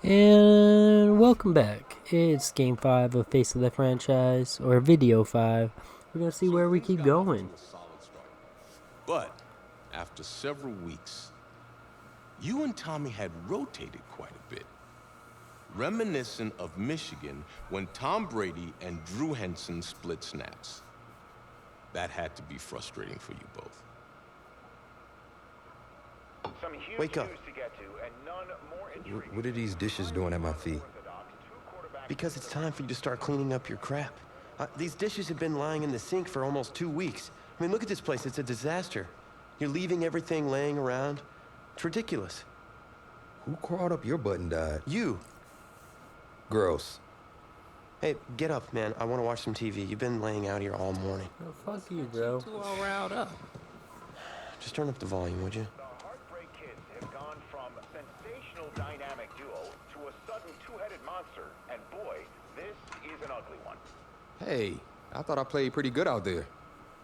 And welcome back. It's game 5 of Face of the Franchise, or video 5. We're going to see where we keep going. But after several weeks, you and Tommy had rotated quite a bit. Reminiscent of Michigan when Tom Brady and Drew Henson split snaps. That had to be frustrating for you both. Wake up. What are these dishes doing at my feet? Because it's time for you to start cleaning up your crap. These dishes have been lying in the sink for almost 2 weeks. I mean, look at this place. It's a disaster. You're leaving everything laying around. It's ridiculous. Who crawled up your butt and died? You. Gross. Hey, get up, man. I want to watch some TV. You've been laying out here all morning. Oh, fuck you, bro. Too all riled up. Just turn up the volume, would you? The Heartbreak Kids have gone from sensational dynamic duo to a sudden two-headed monster. And boy, this is an ugly one. Hey, I thought I played pretty good out there.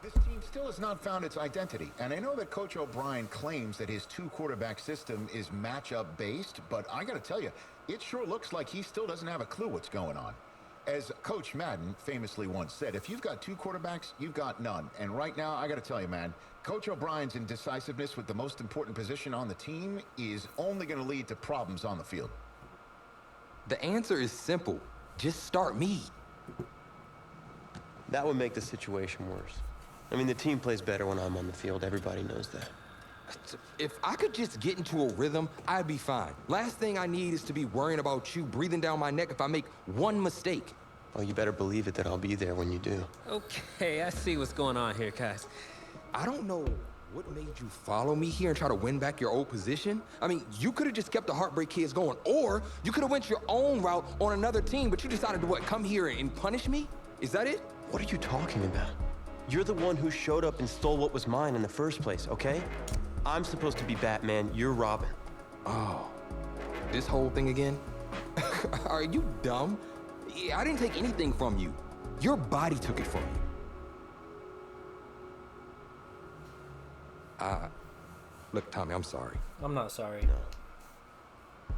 This team still has not found its identity, and I know that Coach O'Brien claims that his two-quarterback system is matchup-based, but I gotta tell you, it sure looks like he still doesn't have a clue what's going on. As Coach Madden famously once said, if you've got two quarterbacks, you've got none. And right now, I gotta tell you, man, Coach O'Brien's indecisiveness with the most important position on the team is only gonna lead to problems on the field. The answer is simple. Just start me. That would make the situation worse. I mean, the team plays better when I'm on the field. Everybody knows that. If I could just get into a rhythm, I'd be fine. Last thing I need is to be worrying about you breathing down my neck if I make one mistake. Well, you better believe it that I'll be there when you do. Okay, I see what's going on here, guys. I don't know what made you follow me here and try to win back your old position. I mean, you could have just kept the Heartbreak Kids going, or you could have went your own route on another team, but you decided to what, come here and punish me? Is that it? What are you talking about? You're the one who showed up and stole what was mine in the first place, okay? I'm supposed to be Batman, you're Robin. Oh, this whole thing again? Are you dumb? I didn't take anything from you. Your body took it from you. Look, Tommy, I'm sorry. I'm not sorry. No.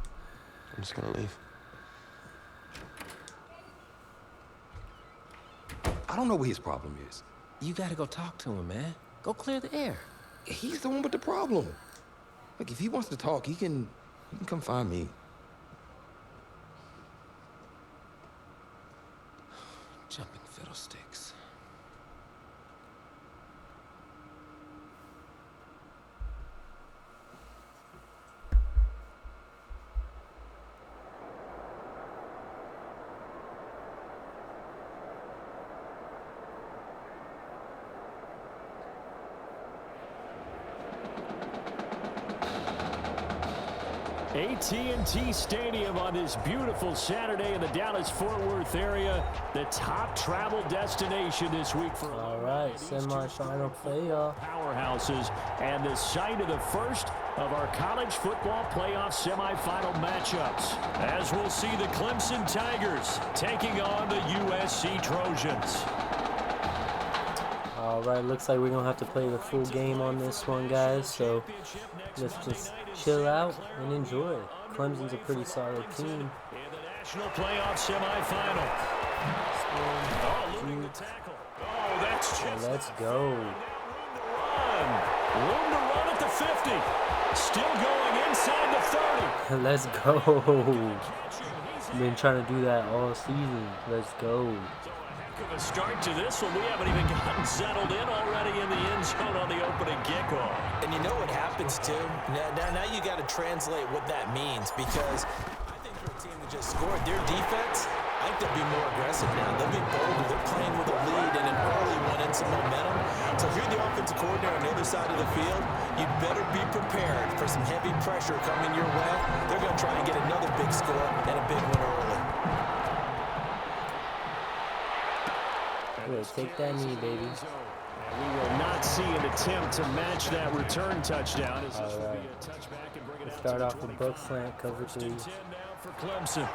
I'm just gonna leave. I don't know what his problem is. You gotta go talk to him, man. Go clear the air. He's the one with the problem. Look, if he wants to talk, he can come find me. Jumping fiddlesticks. AT&T Stadium on this beautiful Saturday in the Dallas-Fort Worth area, the top travel destination this week for all right, semi-final playoff powerhouses and the site of the first of our college football playoff semifinal matchups, as we'll see the Clemson Tigers taking on the USC Trojans. All right, looks like we're going to have to play the full game on this one, guys, so let's just chill out and enjoy. Clemson's a pretty solid team. In the national playoff semifinal. Oh, that's just let's go. Room to run at the 50. Still going inside the 30. Let's go. Been trying to do that all season. Let's go. Of a start to this one. We haven't even gotten settled in already in the end zone on the opening kickoff. And you know what happens, too? Now you got to translate what that means, because I think for a team that just scored, their defense, I think they'll be more aggressive now. They'll be bolder. They're playing with a lead and an early one and some momentum. So if you're the offensive coordinator on the other side of the field, you'd better be prepared for some heavy pressure coming your way. They're going to try and get another big score and a big one early. Take that knee, baby. We will not see an attempt to match that return touchdown. All right. Let's start off with buck slant, cover 3. Now for Clemson.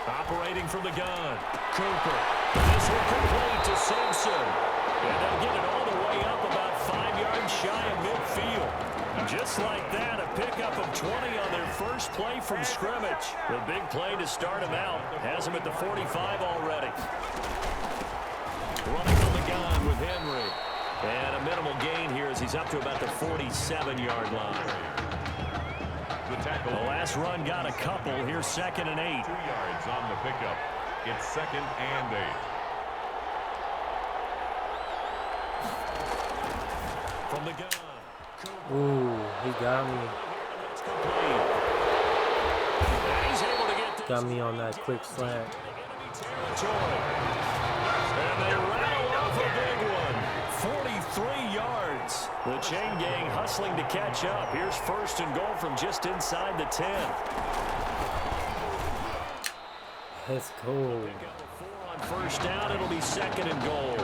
Operating from the gun, Cooper. This will complete to Simpson. And they'll get it all the way up about 5 yards shy of midfield. Just like that, a pickup of 20 on their first play from scrimmage. The big play to start him out. Has him at the 45 already. Running from the gun with Henry. And a minimal gain here as he's up to about the 47-yard line. The last run got a couple. Here's 2nd and 8. 2 yards on the pickup. It's 2nd and 8. From the gun. Ooh, he got me. He's able to get Got me on that quick slant. And they rattle off a big one. 43 yards. The chain gang hustling to catch up. Here's 1st and goal from just inside the 10. Let's go. On 1st down, it'll be 2nd and goal.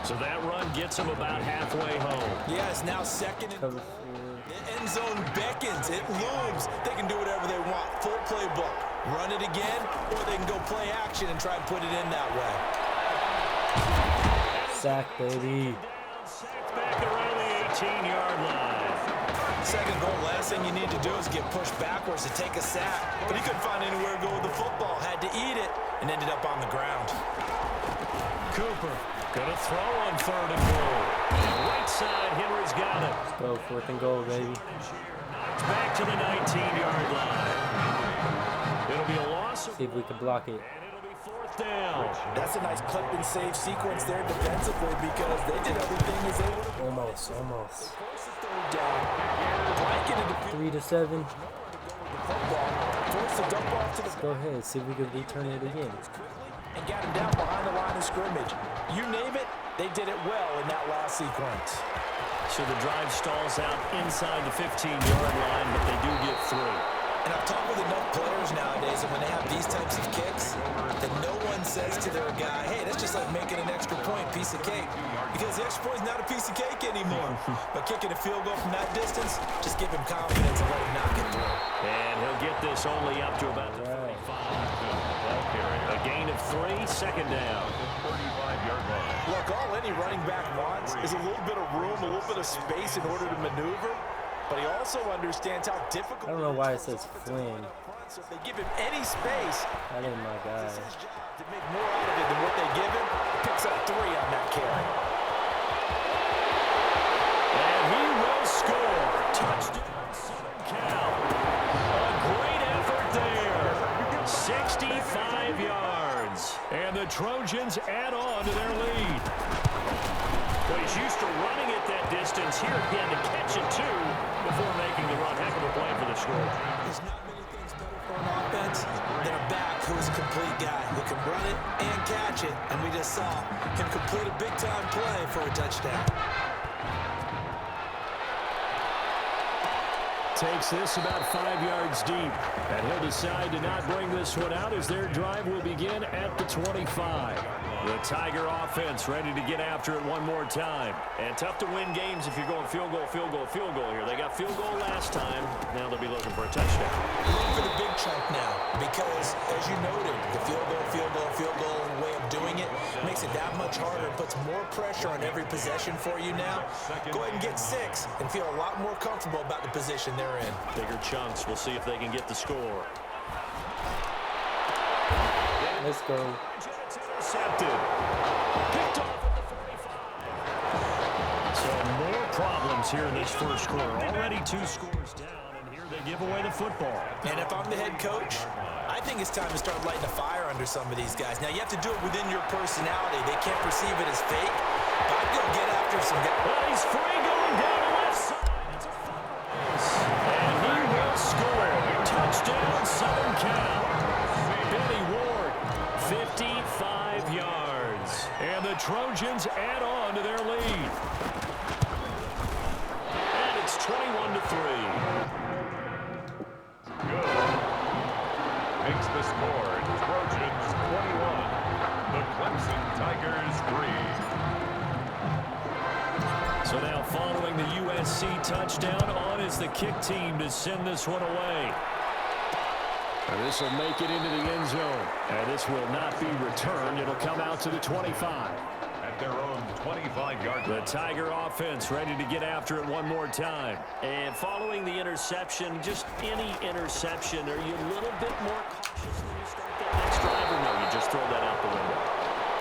So that run gets him about halfway home. Yeah, it's now 2nd and Cover goal. 4. The end zone beckons. It looms. They can do whatever they want. Full playbook. Run it again, or they can go play action and try and put it in that way. Sack, baby. Sacked back around the 18-yard line. 2nd goal, last thing you need to do is get pushed backwards to take a sack. But he couldn't find anywhere to go with the football. Had to eat it and ended up on the ground. Cooper gonna throw on 3rd and goal. Right side, Henry's got it. Let's go, 4th and goal, baby. Back to the 19-yard line. It'll be a loss. See if we can block it. And it'll be 4th down. That's a nice clip and save sequence there defensively because they did everything as they would have. Almost. Force the 3rd down. Blanket into 3 to 7. Force the dump off to the Go ahead. See if we can return it again. and got him down behind the line of scrimmage. You name it, they did it well in that last sequence. So the drive stalls out inside the 15-yard line, but they do get through. And I've talked with enough players nowadays, and when they have these types of kicks, that no one says to their guy, hey, that's just like making an extra point, piece of cake. Because the extra point is not a piece of cake anymore. But kicking a field goal from that distance, just give him confidence and let him knock it through. And he'll get this only up to about the 35. A gain of 3, 2nd down. 35-yard line. Look, all any running back wants is a little bit of room, a little bit of space in order to maneuver. But he also understands how difficult. I don't know why it says Flynn. So if they give him any space, That ain't my guy. it's his job to make more out of it than what they give him. Picks up 3 on that carry. And he will score. Touchdown, Southern Cal. A great effort there. 65 yards. And the Trojans add on to their lead. Well, he's used to running it that distance. Here he had to catch it, too, before making the run. Heck of a play for the score. There's not many things better for an offense than a back who is a complete guy who can run it and catch it. And we just saw him complete a big-time play for a touchdown. Takes this about 5 yards deep. And he'll decide to not bring this one out as their drive will begin at the 25. The Tiger offense ready to get after it one more time. And tough to win games if you're going field goal, field goal, field goal here. They got field goal last time. Now they'll be looking for a touchdown. Look for the big chunk now because, as you noted, the field goal way of doing it makes it that much harder. It puts more pressure on every possession for you now. Go ahead and get 6 and feel a lot more comfortable about the position they're in. Bigger chunks. We'll see if they can get the score. Let's go. Intercepted. Picked off at the 45. So more problems here in this first quarter. Already 2 scores down, and here they give away the football. And if I'm the head coach, I think it's time to start lighting a fire under some of these guys. Now, you have to do it within your personality. They can't perceive it as fake, but I'd go get after some guys. Well, he's free going down the left side. And he will score. Touchdown, Southern Cal. Billy Ward, 55 yards. And the Trojans add on to their lead. And it's 21-3. Good. Makes the score. Trojans 21. The Clemson Tigers 3. So now following the USC touchdown, on is the kick team to send this one away. And this will make it into the end zone. And this will not be returned. It'll come out to the 25. At their own 25-yard line. The Tiger offense ready to get after it one more time. And following the interception, just any interception, are you a little bit more cautious when you start that next drive, or no, you just throw that out the window?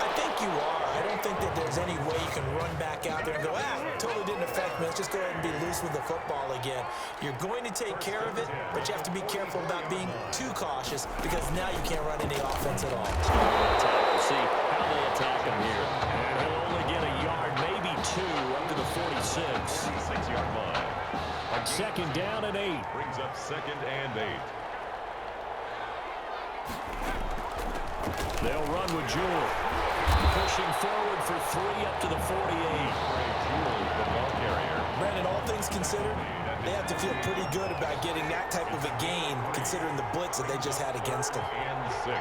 I think you are. I don't think that there's any way you can run back out there and go, totally didn't affect me. Let's just go ahead and be loose with the football again. You're going to take care of it, but you have to be careful about being too cautious because now you can't run any offense at all. See how they attack him here. And he'll only get a yard, maybe two, up to the 46. 46-yard line. Second down and 8. Brings up second and 8. They'll run with Jewell. Pushing forward for 3 up to the 48. Jewell, the ball carrier. Brandon, all things considered, they have to feel pretty good about getting that type of a gain considering the blitz that they just had against them. And 6.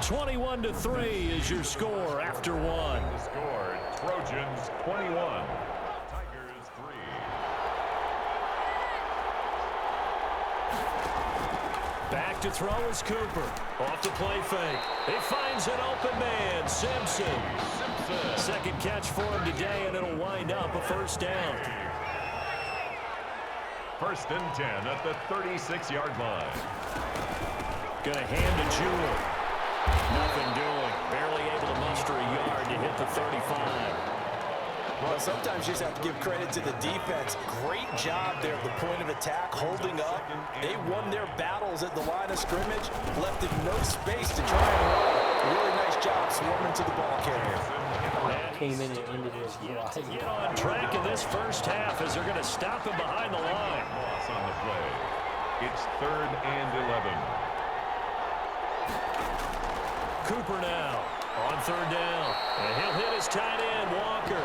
21-3 is your score after 1. The score, Trojans 21, Tigers 3. Back to throw is Cooper. Off the play fake. He finds an open man, Simpson. Second catch for him today, and it'll wind up a first down. First and 10 at the 36-yard line. Gonna hand to Jewell. Nothing doing. Barely able to muster a yard to hit the 35. Well, sometimes you just have to give credit to the defense. Great job there at the point of attack, holding up. They won their battles at the line of scrimmage, left it no space to try and run. Really nice job swarming to the ball carrier. Came in and ended his Get on track in this first half as they're going to stop him behind the line. Loss on the play. It's third and 11. Cooper now on third down. And he'll hit his tight end, Walker.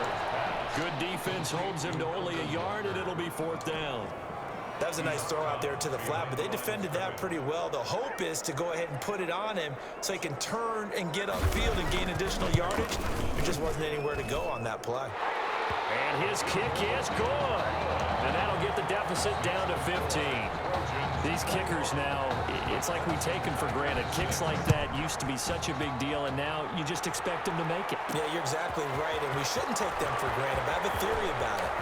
Good defense holds him to only a yard, and it'll be fourth down. That was a nice throw out there to the flat, but they defended that pretty well. The hope is to go ahead and put it on him so he can turn and get upfield and gain additional yardage. There just wasn't anywhere to go on that play. And his kick is good. And that'll get the deficit down to 15. These kickers now, it's like we take them for granted. Kicks like that used to be such a big deal, and now you just expect them to make it. Yeah, you're exactly right, and we shouldn't take them for granted. But I have a theory about it.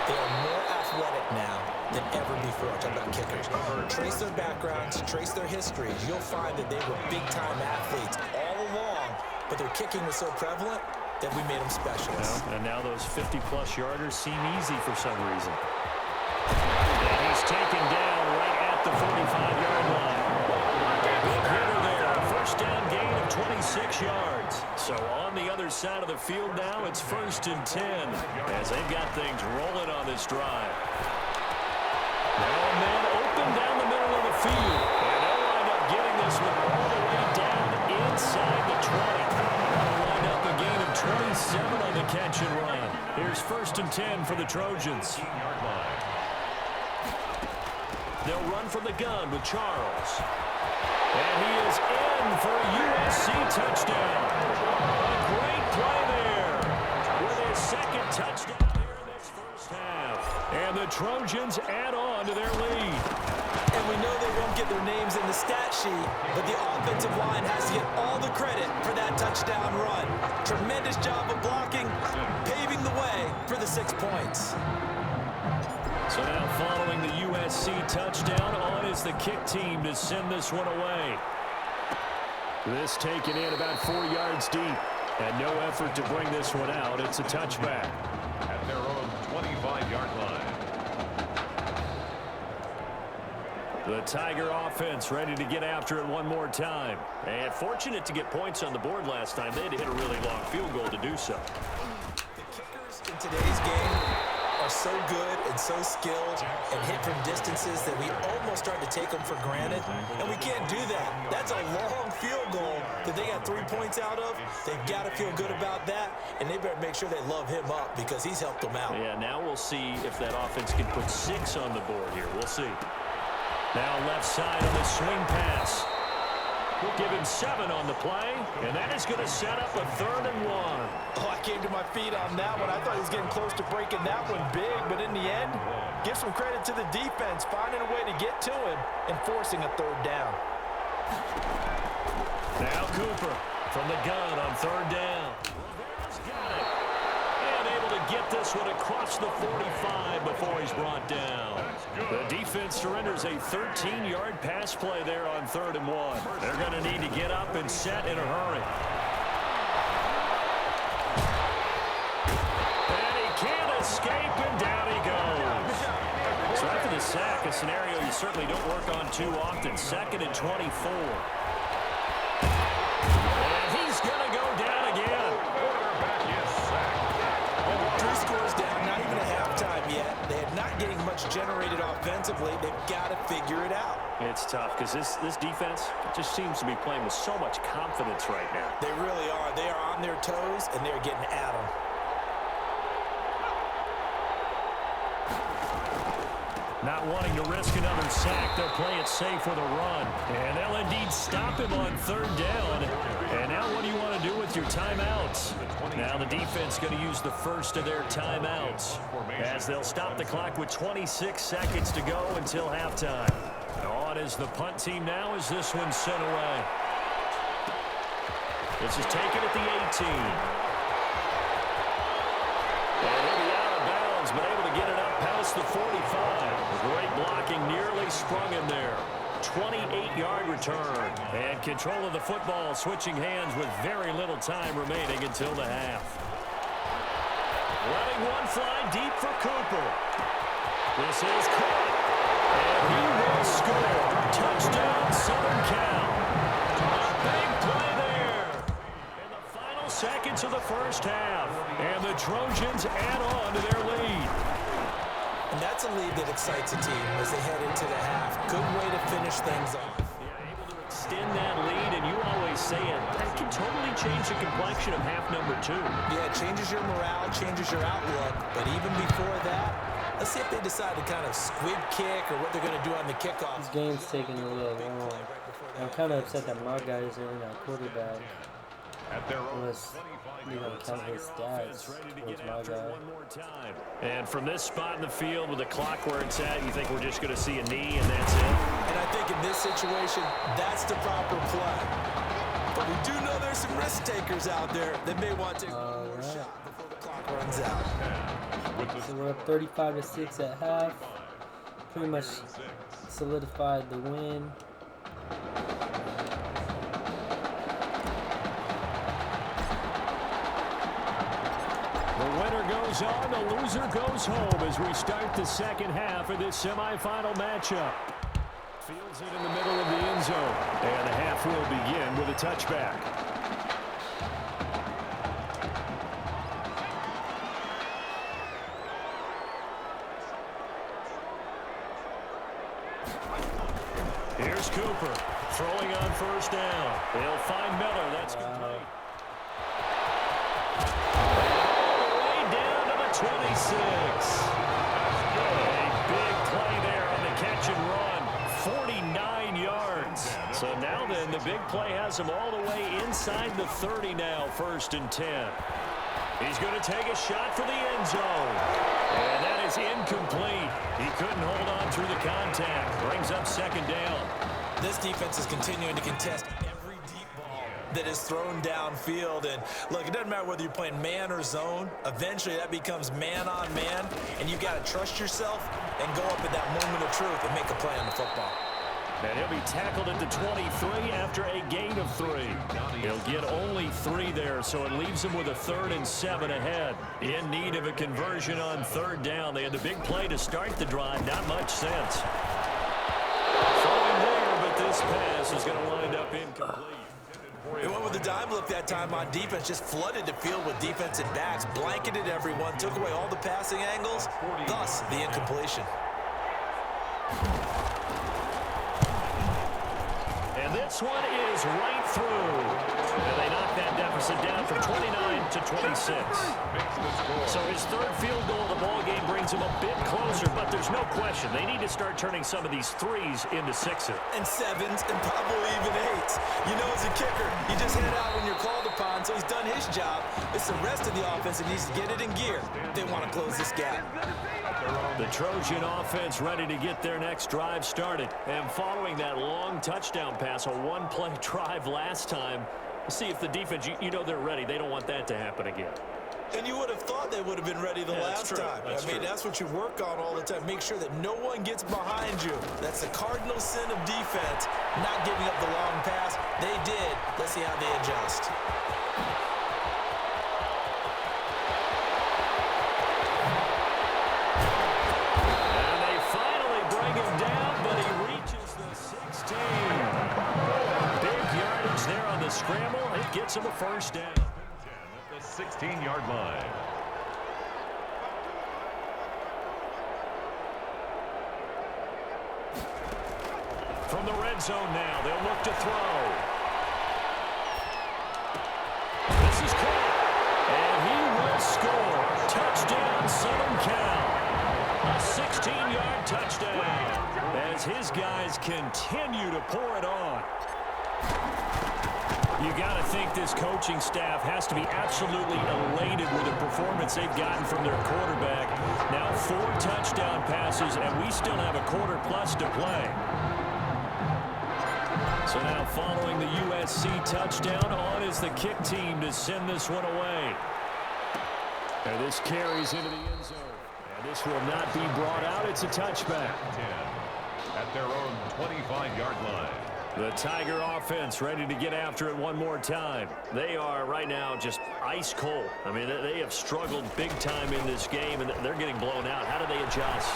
They are more athletic now than ever before. I'm talking about kickers. Trace their backgrounds, trace their histories. You'll find that they were big-time athletes all along, but their kicking was so prevalent that we made them specialists. Well, and now those 50-plus yarders seem easy for some reason. And he's taken down right at the 45-yard line. Big hitter there. First down gain of 26 yards. So on the other side of the field now, it's first and 10 as they've got things rolling on this drive. Now a man open down the middle of the field. And they'll wind up getting this one all the way down inside the 20. They'll wind up a gain of 27 on the catch and run. Here's first and 10 for the Trojans. They'll run from the gun with Charles. And he is in for a USC touchdown. A great play there with his second touchdown here in this first half. And the Trojans add on to their lead. And we know they won't get their names in the stat sheet, but the offensive line has to get all the credit for that touchdown run. Tremendous job of blocking, paving the way for the 6 points. So now following the USC touchdown, on is the kick team to send this one away. This taken in about 4 yards deep, and no effort to bring this one out. It's a touchback. At their own 25-yard line. The Tiger offense ready to get after it one more time. And fortunate to get points on the board last time. They had to hit a really long field goal to do so. The kickers in today's game are so good and so skilled and hit from distances that we almost start to take them for granted, and we can't do that. That's a long field goal that they got 3 points out of. They've got to feel good about that, and they better make sure they love him up because he's helped them out. Yeah, now we'll see if that offense can put 6 on the board here. We'll see. Now left side on the swing pass. We'll give him 7 on the play, and that is going to set up a 3rd and 1. Oh, I came to my feet on that one. I thought he was getting close to breaking that one big, but in the end, give some credit to the defense, finding a way to get to him and forcing a 3rd down. Now Cooper from the gun on third down. Rivera's got it. And able to get this one across the 45 before he's brought down. The defense surrenders a 13-yard pass play there on 3rd and 1. They're going to need to get up and set in a hurry. And he can't escape, and down he goes. So after the sack, a scenario you certainly don't work on too often. 2nd and 24. And he's going to go down again. Quarterback is sacked. 3 scores down, not even at halftime yet. They're not getting much generated offensively. They've got to figure it out. It's tough because this defense just seems to be playing with so much confidence right now. They really are. They are on their toes, and they're getting at them. Not wanting to risk another sack, they'll play it safe with a run. And they'll indeed stop him on 3rd down. And now what do you want to do with your timeouts? Now the defense going to use the first of their timeouts as they'll stop the clock with 26 seconds to go until halftime. On is the punt team now as this one's sent away. This is taken at the 18. And he'll be out of bounds, but able to get it up past the 45. Great blocking, nearly sprung him there. 28-yard return. And control of the football switching hands with very little time remaining until the half. Letting one fly deep for Cooper. This is caught. And he will score. Touchdown, Southern Cal. A big play there. In the final seconds of the first half. And the Trojans add on to their lead. And that's a lead that excites a team as they head into the half. Good way to finish things off. Yeah, able to extend that lead, and you always say it. That can totally change the complexion of half number 2. Yeah, it changes your morale, changes your outlook. But even before that, let's see if they decide to kind of squib kick or what they're going to do on the kickoff. This game's taking a little long. I'm kind of upset that my guys are in our quarterback. Unless, you know, count his stats towards my guy. And from this spot in the field with the clock where it's at, you think we're just going to see a knee and that's it? And I think in this situation, that's the proper play. But we do know there's some risk takers out there that may want to take one more shot before the clock runs out. So we're up 35-6 at half. Pretty much solidified the win. The winner goes on, the loser goes home as we start the second half of this semifinal matchup. Fields it in the middle of the end zone, and the half will begin with a touchback. Here's Cooper throwing on first down. They'll find Miller. That's complete. 26. A big play there on the catch and run. 49 yards. So now then, the big play has him all the way inside the 30 now, 1st and 10. He's going to take a shot for the end zone. And that is incomplete. He couldn't hold on through the contact. Brings up 2nd down. This defense is continuing to contest every deep ball that is thrown downfield. And look, it doesn't matter whether you're playing man or zone. Eventually that becomes man on man, and you've got to trust yourself and go up at that moment of truth and make a play on the football. And he'll be tackled at the 23 after a gain of 3. He'll get only 3 there, so it leaves him with a 3rd and 7 ahead. In need of a conversion on 3rd down. They had the big play to start the drive. Not much sense. Throwing there, but this pass is going to wind up incomplete. They went with the dime look that time on defense, just flooded the field with defensive backs, blanketed everyone, took away all the passing angles, thus the incompletion. And this one is right through. And they knock that deficit down from 29 to 26. So his 3rd field goal of the ball game brings him a bit closer, but there's no question they need to start turning some of these 3s into 6s. And 7s and probably even 8s. You know, as a kicker, you just head out when you're called upon, so he's done his job. It's the rest of the offense that needs to get it in gear if they want to close this gap. The Trojan offense ready to get their next drive started. And following that long touchdown pass, a one-play drive last time, see if the defense, you know they're ready. They don't want that to happen again. And you would have thought they would have been ready the last time. I mean, that's what you work on all the time. Make sure that no one gets behind you. That's the cardinal sin of defense, not giving up the long pass. They did. Let's see how they adjust. And they finally bring him down, but he reaches the 16. Big yardage there on the scramble. It gets him a first down. 16-yard line. From the red zone now, they'll look to throw. This is caught, and he will score. Touchdown, Southern Cal. A 16-yard touchdown as his guys continue to pour it on. You got to think this coaching staff has to be absolutely elated with the performance they've gotten from their quarterback. Now 4 touchdown passes, and we still have a quarter plus to play. So now following the USC touchdown, on is the kick team to send this one away. And this carries into the end zone. And this will not be brought out. It's a touchback. 10 at their own 25-yard line. The Tiger offense ready to get after it one more time. They are right now just ice cold. I mean, they have struggled big time in this game, and they're getting blown out. How do they adjust?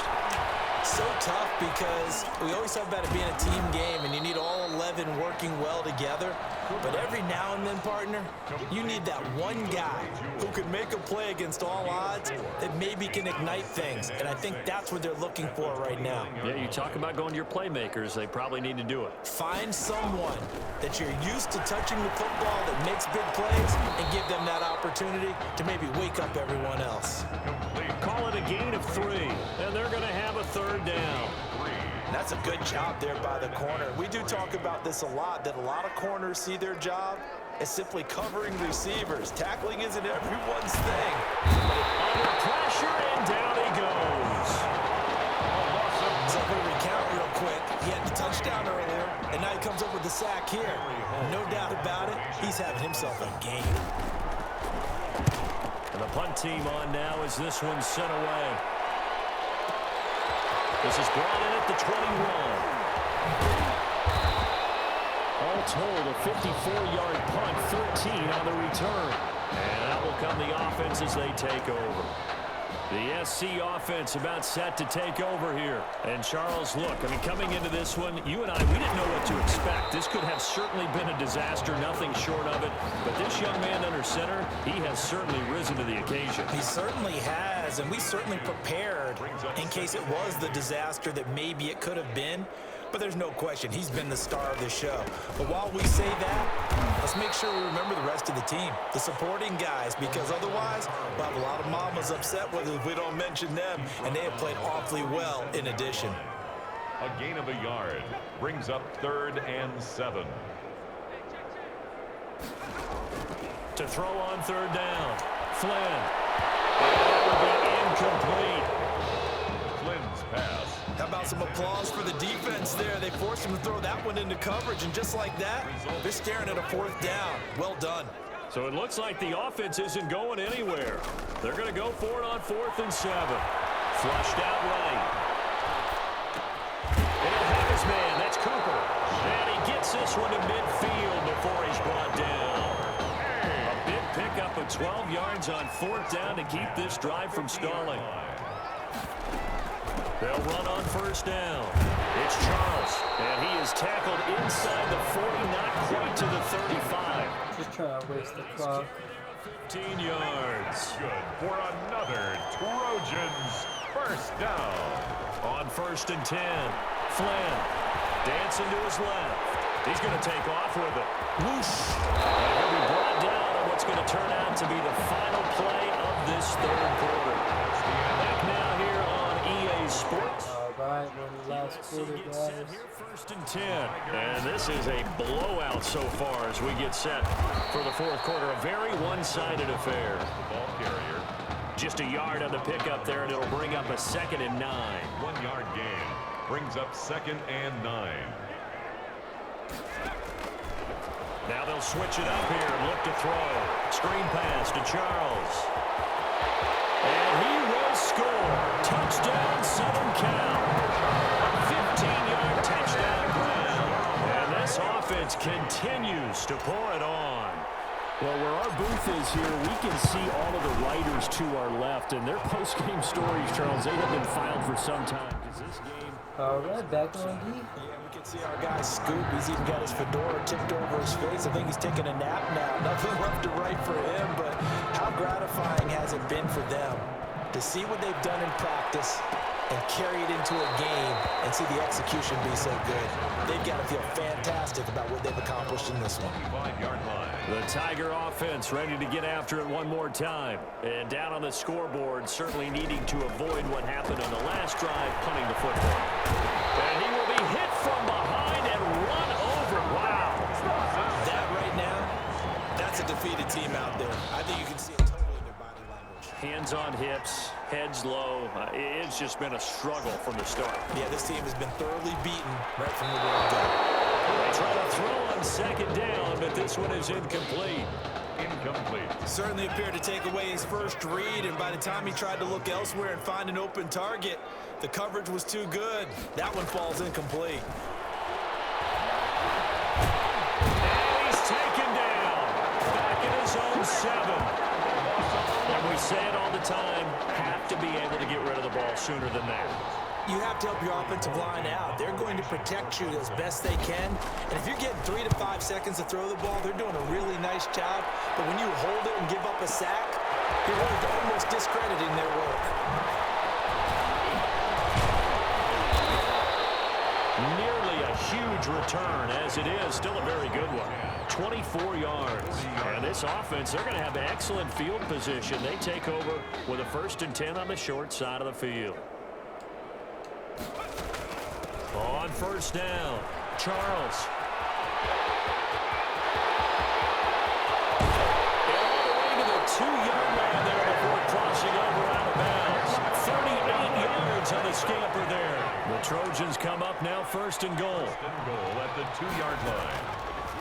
So tough because we always talk about it being a team game, and you need all 11 working well together. But every now and then, partner, you need that one guy who could make a play against all odds that maybe can ignite things. And I think that's what they're looking for right now. Yeah, you talk about going to your playmakers. They probably need to do it. Find someone that you're used to touching the football that makes big plays and give them that opportunity to maybe wake up everyone else. Call it a gain of 3, and they're going to have a third down. That's a good job there by the corner. We do talk about this a lot, that a lot of corners see their job as simply covering receivers. Tackling isn't everyone's thing. Under pressure, and down he goes. So if we recount real quick, he had the touchdown earlier, and now he comes up with the sack here. No doubt about it, he's having himself a game. And the punt team on now as this one's sent away. This is brought in at the 21. All told, a 54-yard punt, 13 on the return. And out will come the offense as they take over. The SC offense about set to take over here. And Charles, look, I mean, coming into this one, you and I, we didn't know what to expect. This could have certainly been a disaster, nothing short of it. But this young man under center, he has certainly risen to the occasion. He certainly has, and we certainly prepared in case it was the disaster that maybe it could have been. But there's no question, he's been the star of the show. But while we say that, let's make sure we remember the rest of the team, the supporting guys, because otherwise we'll have a lot of mamas upset with us if we don't mention them, and they have played awfully well in addition. A gain of a yard brings up 3rd and 7. To throw on 3rd down, Flynn. That will be incomplete. Flynn's pass. How about some applause for the defense there? They forced him to throw that one into coverage, and just like that, they're staring at a 4th down. Well done. So it looks like the offense isn't going anywhere. They're going to go for it on 4th and 7. Flushed out right. And he'll have his man. That's Cooper. And he gets this one to midfield before he's brought down. A big pickup of 12 yards on 4th down to keep this drive from stalling. They'll run on 1st down. It's Charles, and he is tackled inside the 40, not quite to the 35. Just trying to waste the clock. 15 yards. Good for another Trojans first down. On 1st and 10, Flynn dancing to his left. He's going to take off with it. Whoosh. And he'll be brought down on what's going to turn out to be the final play of this 3rd quarter. Back now here on EA Sports. right when the last quarter, guys. Here, 1st and 10. And this is a blowout so far as we get set for the 4th quarter. A very one-sided affair. The ball carrier. Just a yard on the pickup there, and it'll bring up a 2nd and 9. 1 yard gain. Brings up 2nd and 9. Now they'll switch it up here and look to throw. Screen pass to Charles. And he will score. Touchdown, Southern Cal. 15-yard touchdown ground. And this offense continues to pour it on. Well, where our booth is here, we can see all of the writers to our left, and their post-game stories, Charles, they have been filed for some time. Because this game... All right, back on D. Yeah, we can see our guy Scoop. He's even got his fedora tipped over his face. I think he's taking a nap now. Nothing left to write for him, but how gratifying has it been for them to see what they've done in practice and carry it into a game and see the execution be so good. They've got to feel fantastic about what they've accomplished in this one. 5-yard line. The Tiger offense ready to get after it one more time. And down on the scoreboard, certainly needing to avoid what happened on the last drive, punting the football. And he will be hit from behind and run over. Wow. That right now, that's a defeated team out there. I think you can see it totally in their body language. Hands on hips, heads low. It's just been a struggle from the start. Yeah, this team has been thoroughly beaten right from the word go. They try to throw on 2nd down, but this one is incomplete. Incomplete. Certainly appeared to take away his first read, and by the time he tried to look elsewhere and find an open target, the coverage was too good. That one falls incomplete. And he's taken down. Back in his own 7. And we say it all the time, have to be able to get rid of the ball sooner than that. You have to help your offensive line out. They're going to protect you as best they can. And if you're getting 3 to 5 seconds to throw the ball, they're doing a really nice job. But when you hold it and give up a sack, you're really almost discrediting their work. Nearly a huge return, as it is still a very good one. 24 yards. And this offense, they're going to have excellent field position. They take over with a 1st and 10 on the short side of the field. On 1st down, Charles. And all the way to the 2-yard line there before crossing over out of bounds. 38 yards on the scamper there. The Trojans come up now 1st and goal. 1st and goal at the 2-yard line.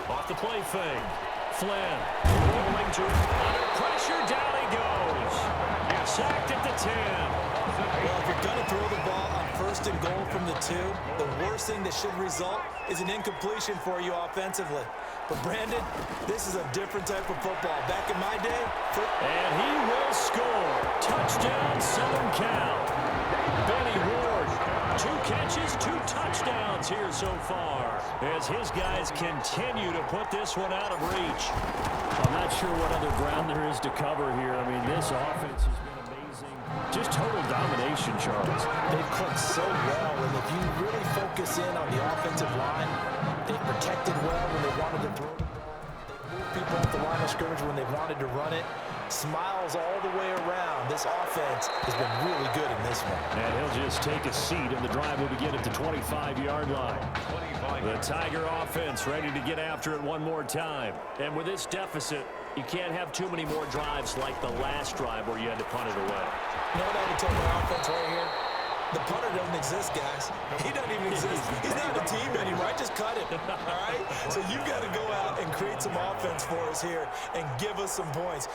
Off the play fake. Flynn rolling to under pressure. Down he goes. Sacked at the 10. Well, if you're going to throw the ball on 1st and goal from the 2, the worst thing that should result is an incompletion for you offensively. But, Brandon, this is a different type of football. Back in my day... And he will score. Touchdown, Southern Cal. Benny Ward, 2 catches, 2 touchdowns here so far, as his guys continue to put this one out of reach. I'm not sure what other ground there is to cover here. I mean, this offense has been amazing. Just total domination, Charles. They've clicked so well, and if you really focus in on the offensive line, they've protected well when they wanted to throw the ball. They moved people off the line of scrimmage when they wanted to run it. Smiles all the way around. This offense has been really good in this one. And he'll just take a seat, and the drive will begin at the 25-yard line. The Tiger offense ready to get after it one more time. And with this deficit, you can't have too many more drives like the last drive where you had to punt it away. You know what I would tell my offense right here? The punter doesn't exist, guys. He doesn't even exist. He's not a team anymore. I just cut him, all right? So you've got to go out and create some offense for us here and give us some points.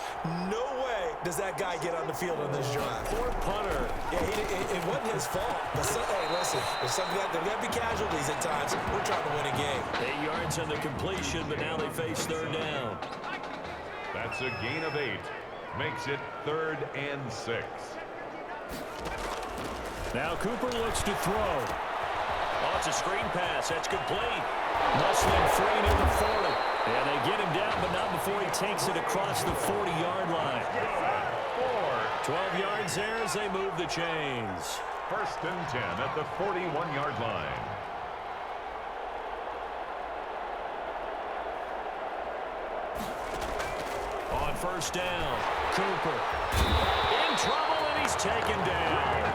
No way does that guy get on the field on this drive. Poor punter. Yeah, it wasn't his fault. But hey, listen, there's got to be casualties at times. We're trying to win a game. 8 yards on the completion, but now they face 3rd down. That's a gain of 8. Makes it 3rd and 6. Now Cooper looks to throw. Oh, it's a screen pass. That's complete. Muslim free near the 40. And they get him down, but not before he takes it across the 40-yard line. 12 yards there as they move the chains. 1st and 10 at the 41-yard line. On 1st down, Cooper in trouble, and he's taken down.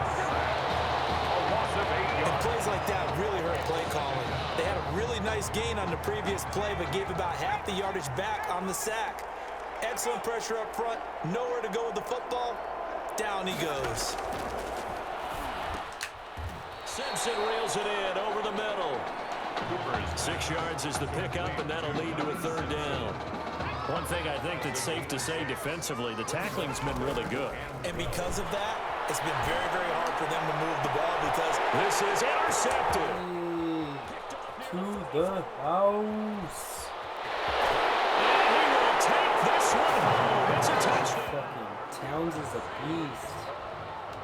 A loss of 8 yards. Plays like that really hurt play calling. They had a really nice gain on the previous play, but gave about half the yardage back on the sack. Excellent pressure up front. Nowhere to go with the football. Down he goes. Simpson reels it in over the middle. 6 yards is the pickup, and that'll lead to a 3rd down. One thing I think that's safe to say defensively, the tackling's been really good. And because of that, it's been very, very hard for them to move the ball because this is intercepted. To the house. And he will take this one home. It's a touchdown. Fucking Towns is a beast.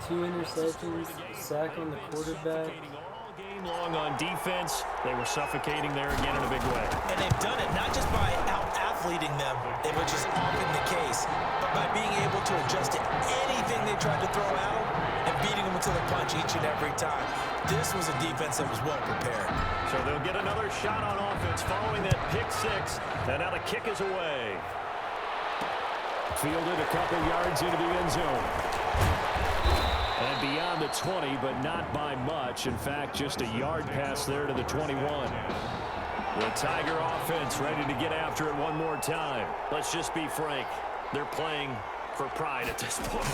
2 interceptions, a sack on the quarterback. All game long on defense. They were suffocating there again in a big way. And they've done it not just by out-athleting them, which is often the case, but by being able to adjust to anything they tried to throw at them and beating them until the punch each and every time. This was a defense that was well prepared. So they'll get another shot on offense following that pick 6. And now the kick is away. Fielded a couple yards into the end zone. And beyond the 20, but not by much. In fact, just a yard pass there to the 21. The Tiger offense ready to get after it one more time. Let's just be frank. They're playing for pride at this point.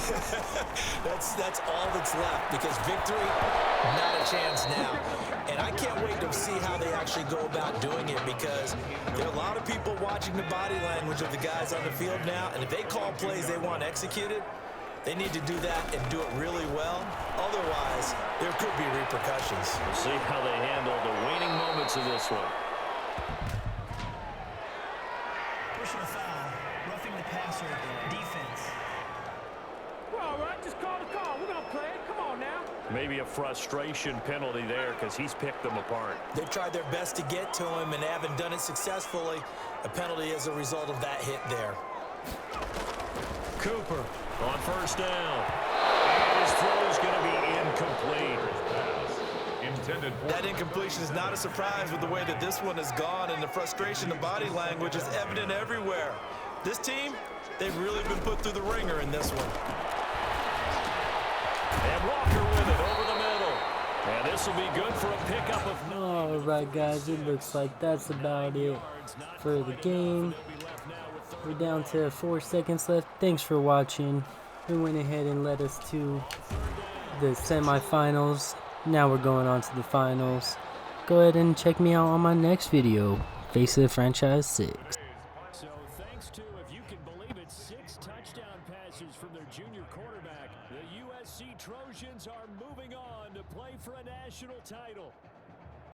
That's all that's left because victory, not a chance now. And I can't wait to see how they actually go about doing it because there are a lot of people watching the body language of the guys on the field now. And if they call plays they want executed, they need to do that and do it really well. Otherwise, there could be repercussions. We'll see how they handle the waning moments of this one. Personal foul, roughing the passer, defense. We're all right, just call the call. We're going to play it. Come on now. Maybe a frustration penalty there because he's picked them apart. They've tried their best to get to him and haven't done it successfully. A penalty as a result of that hit there. Cooper on 1st down. And his throw is going to be incomplete. That incompletion is not a surprise with the way that this one has gone, and the frustration, the body language is evident everywhere. This team, they've really been put through the ringer in this one. And Walker with it over the middle. And this will be good for a pickup of... All right, guys, it looks like that's about it for the game. We're down to 4 seconds left. Thanks for watching. We went ahead and led us to the semifinals. Now we're going on to the finals. Go ahead and check me out on my next video, Face of the Franchise 6. So thanks to, if you can believe it, 6 touchdown passes from their junior quarterback, the USC Trojans are moving on to play for a national title.